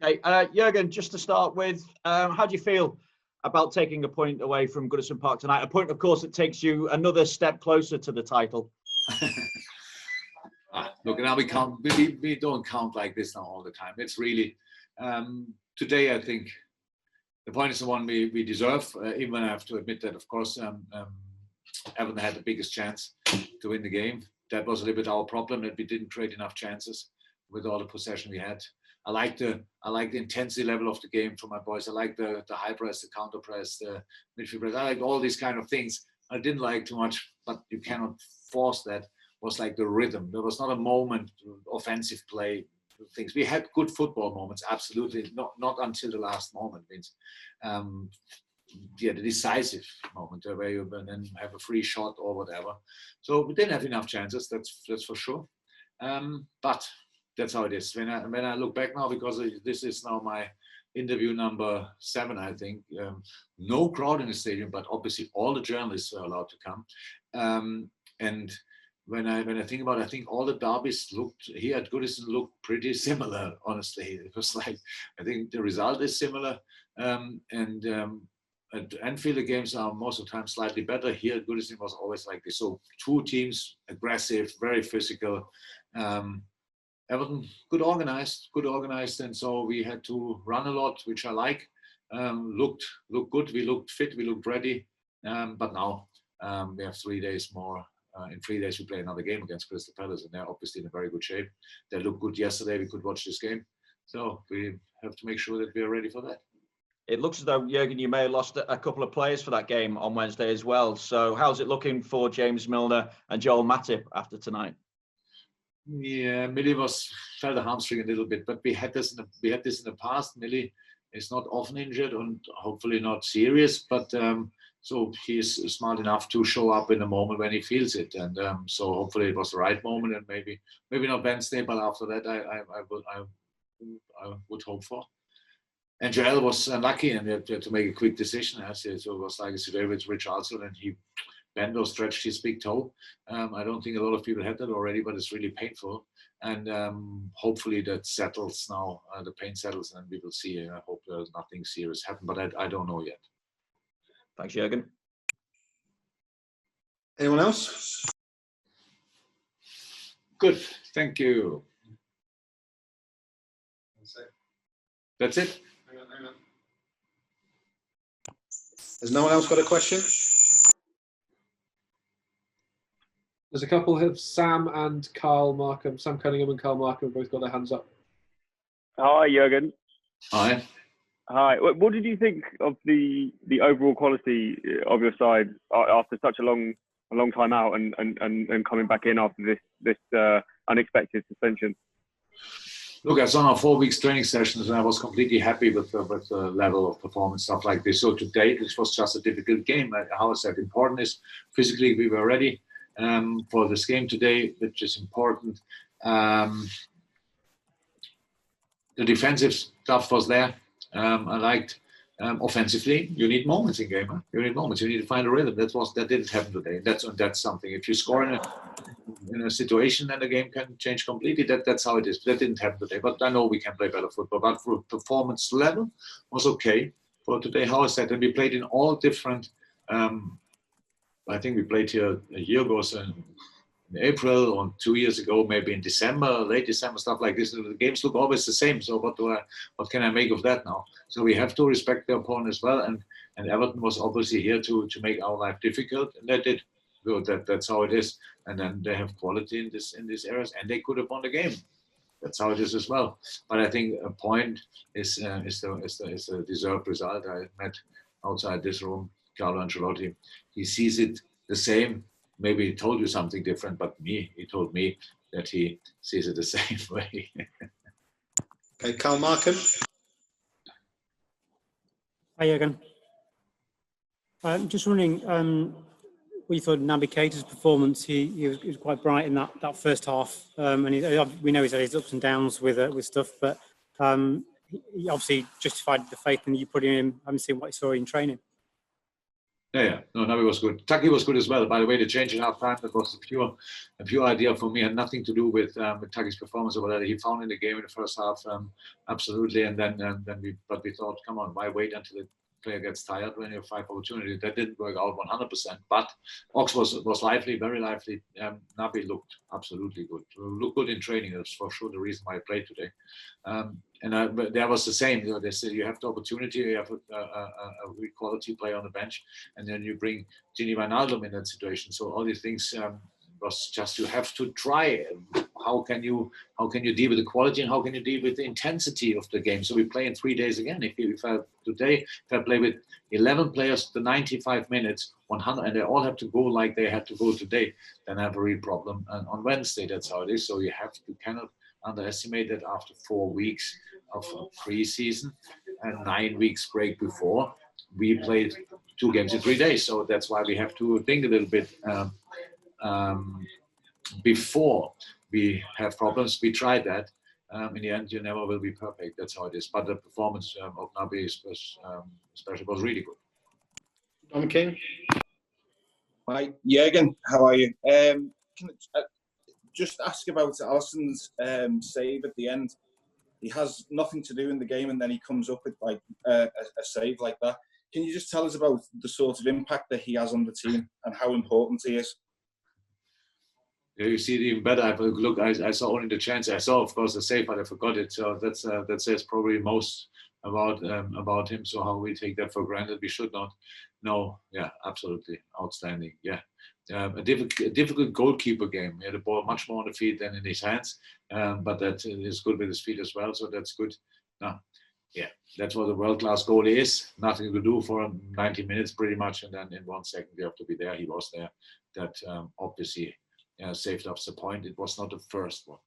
Okay, Jürgen, just to start with, how do you feel about taking a point away from Goodison Park tonight? A point, of course, that takes you another step closer to the title. Look, now we don't count like this now all the time. It's really today. I think the point is the one we deserve. Even I have to admit that, of course, Everton had the biggest chance to win the game. That was a little bit our problem, that we didn't create enough chances with all the possession we had. I like the intensity level of the game from my boys. I like the high press, the counter press, the midfield press. I like all these kind of things. I didn't like too much, but you cannot force that. Was like the rhythm. There was not a moment offensive play things. We had good football moments, absolutely. Not until the last moment. Means, the decisive moment where you then have a free shot or whatever. So we didn't have enough chances. That's for sure. But that's how it is. When I look back now, because this is now my interview number 7, I think. No crowd in the stadium, but obviously all the journalists were allowed to come. And when I think about it, I think all the derbies here at Goodison looked pretty similar, honestly. It was like, I think the result is similar. At Anfield, the games are most of the time slightly better. Here at Goodison was always like this. So 2 teams, aggressive, very physical. Everton, good organized. And so we had to run a lot, which I like. Looked good. We looked fit. We looked ready. But now we have 3 days more. In 3 days, we play another game against Crystal Palace, and they're obviously in a very good shape. They looked good yesterday. We could watch this game. So we have to make sure that we are ready for that. It looks as though, Jürgen, you may have lost a couple of players for that game on Wednesday as well. So how's it looking for James Milner and Joel Matip after tonight? Yeah, Millie felt a hamstring a little bit, but we had this in the past. Millie is not often injured and hopefully not serious, but so he's smart enough to show up in a moment when he feels it, and so hopefully it was the right moment, and maybe not Wednesday, but after that I would hope for. And Joel was unlucky, and he had to make a quick decision. So it was like a severe with Richarlison, and he bent or stretched his big toe. I don't think a lot of people had that already, but it's really painful. And hopefully that settles now. The pain settles, and we will see. I hope there's nothing serious happen, but I don't know yet. Thanks, Jürgen. Anyone else? Good. Thank you. That's it. Hang on. Has no one else got a question? There's a couple of Sam and Carl Markham. Sam Cunningham and Carl Markham have both got their hands up. Hi, Jürgen. Hi. Hi. What did you think of the overall quality of your side after such a long time out and coming back in after this unexpected suspension? Look, I was on our 4 weeks training sessions, and I was completely happy with the level of performance, stuff like this. So today, this was just a difficult game. How is that important? Is physically we were ready for this game today, which is important. The defensive stuff was there. I liked offensively. You need moments in game. Huh? You need moments. You need to find a rhythm. That didn't happen today. That's something. If you score in a situation, then the game can change completely. That's how it is. That didn't happen today. But I know we can play better football. But for performance level was okay for today. How is that? And we played in all different. I think we played here a year ago, so in April, or 2 years ago, maybe in December, late December, stuff like this. The games look always the same. So what can I make of that now? So we have to respect the opponent as well. And Everton was obviously here to make our life difficult, and they did. So that's how it is. And then they have quality in these areas, and they could have won the game. That's how it is as well. But I think a point is the deserved result. I met outside this room Carlo Ancelotti. He sees it the same. Maybe he told you something different, but he told me that he sees it the same way. Okay, Carl Markham. Hi, Jürgen. I'm just wondering what you thought of Naby Keita's performance. He was quite bright in that first half, and we know he's had his ups and downs with stuff, but he obviously justified the faith in you putting him. I haven't seen what he saw in training. Yeah. No, Naby was good. Taki was good as well. By the way, the change in half time, that was a pure idea for me, and nothing to do with Taki's performance or whatever he found in the game in the first half. Absolutely. And then we thought, come on, why wait until the player gets tired when you have 5 opportunities? That didn't work out 100%. But Ox was lively, very lively. Naby looked absolutely good. Looked good in training. That's for sure the reason why I played today. But that was the same. They said you have the opportunity, you have a good quality player on the bench, and then you bring Gini Wijnaldum in that situation. So all these things was just you have to try. How can you deal with the quality and how can you deal with the intensity of the game? So we play in 3 days again. If I play with 11 players the 95 minutes, 100, and they all have to go like they had to go today, then I have a real problem. And on Wednesday, that's how it is. So you cannot underestimate that after 4 weeks of pre-season and 9 weeks break before, we played 2 games in 3 days. So that's why we have to think a little bit before we have problems. We tried that. In the end, you never will be perfect. That's how it is. But the performance of Naby especially was really good. Tom King. Hi, Jürgen, how are you? Can I just ask about Alisson's save at the end? He has nothing to do in the game, and then he comes up with like a save like that. Can you just tell us about the sort of impact that he has on the team and how important he is? Yeah, you see it even better. I have a look. I saw only the chance. I saw, of course, the save, but I forgot it. So that says probably most about him. So how we take that for granted, we should not. No, yeah, absolutely outstanding. Yeah, a difficult goalkeeper game. He had the ball much more on the feet than in his hands, but that is good with his feet as well. So that's good. No, yeah, that's what a world-class goalie is. Nothing to do for 90 minutes, pretty much, and then in 1 second you have to be there. He was there. That obviously saved us the point. It was not the first one.